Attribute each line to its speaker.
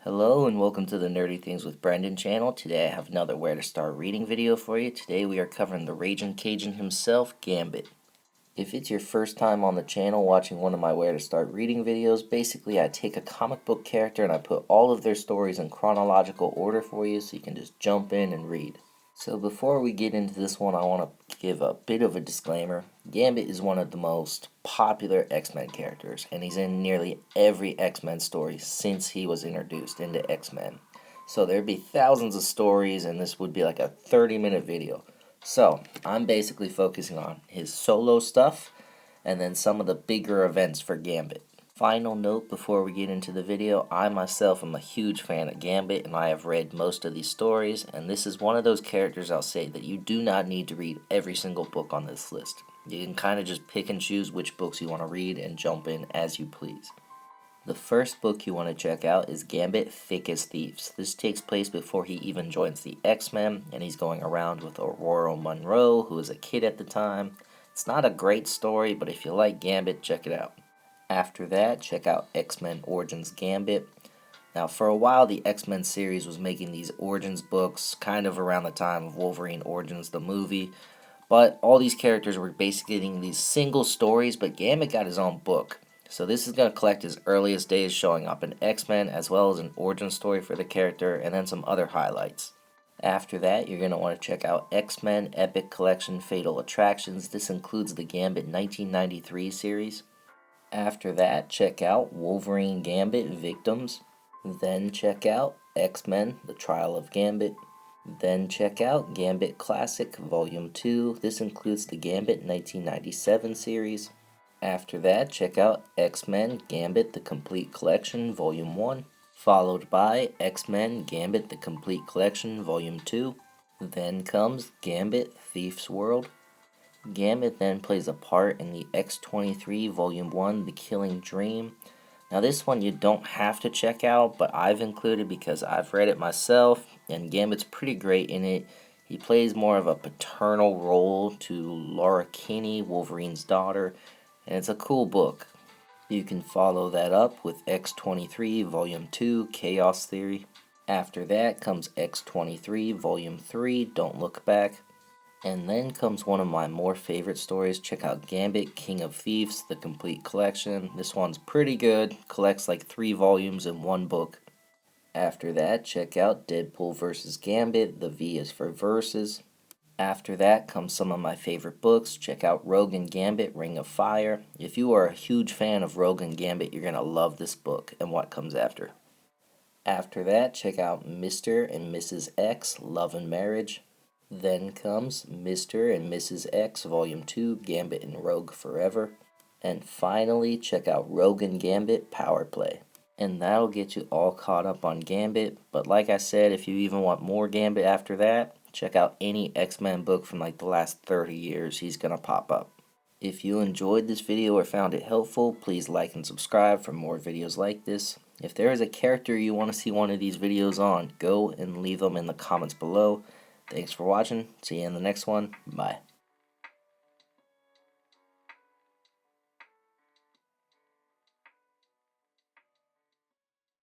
Speaker 1: Hello and welcome to the Nerdy Things with Brendan channel. Today I have another Where to Start Reading video for you. Today we are covering the Raging Cajun himself, Gambit. If it's your first time on the channel watching one of my Where to Start Reading videos, basically I take a comic book character and I put all of their stories in chronological order for you so you can just jump in and read. So before we get into this one, I want to give a bit of a disclaimer. Gambit is one of the most popular X-Men characters, and he's in nearly every X-Men story since he was introduced into X-Men. So there'd be thousands of stories, and this would be like a 30-minute video. So I'm basically focusing on his solo stuff, and then some of the bigger events for Gambit. Final note before we get into the video, I myself am a huge fan of Gambit and I have read most of these stories, and this is one of those characters I'll say that you do not need to read every single book on this list. You can kind of just pick and choose which books you want to read and jump in as you please. The first book you want to check out is Gambit Thick as Thieves. This takes place before he even joins the X-Men, and he's going around with Aurora Monroe, who is a kid at the time. It's not a great story, but if you like Gambit, check it out. After that, check out X-Men Origins Gambit. Now, for a while, the X-Men series was making these Origins books kind of around the time of Wolverine Origins, the movie. But all these characters were basically getting these single stories, but Gambit got his own book. So this is going to collect his earliest days showing up in X-Men, as well as an origin story for the character, and then some other highlights. After that, you're going to want to check out X-Men Epic Collection Fatal Attractions. This includes the Gambit 1993 series. After that, check out Wolverine Gambit Victims. Then check out X-Men The Trial of Gambit. Then check out Gambit Classic Volume 2. This includes the Gambit 1997 series. After that, check out X-Men Gambit The Complete Collection Volume 1. Followed by X-Men Gambit The Complete Collection Volume 2. Then comes Gambit Thief's World. Gambit then plays a part in the X-23 Volume 1, The Killing Dream. Now this one you don't have to check out, but I've included because I've read it myself, and Gambit's pretty great in it. He plays more of a paternal role to Laura Kinney, Wolverine's daughter, and it's a cool book. You can follow that up with X-23 Volume 2, Chaos Theory. After that comes X-23 Volume 3, Don't Look Back. And then comes one of my more favorite stories. Check out Gambit, King of Thieves, The Complete Collection. This one's pretty good. Collects like 3 volumes in one book. After that, check out Deadpool vs. Gambit. The V is for Versus. After that comes some of my favorite books. Check out Rogue and Gambit, Ring of Fire. If you are a huge fan of Rogue and Gambit, you're going to love this book and what comes after. After that, check out Mr. and Mrs. X, Love and Marriage. Then comes Mr. and Mrs. X Volume 2, Gambit and Rogue Forever. And finally, check out Rogue and Gambit, Power Play. And that'll get you all caught up on Gambit. But like I said, if you even want more Gambit after that, check out any X-Men book from like the last 30 years. He's going to pop up. If you enjoyed this video or found it helpful, please like and subscribe for more videos like this. If there is a character you want to see one of these videos on, go and leave them in the comments below. Thanks for watching. See you in the next one. Bye.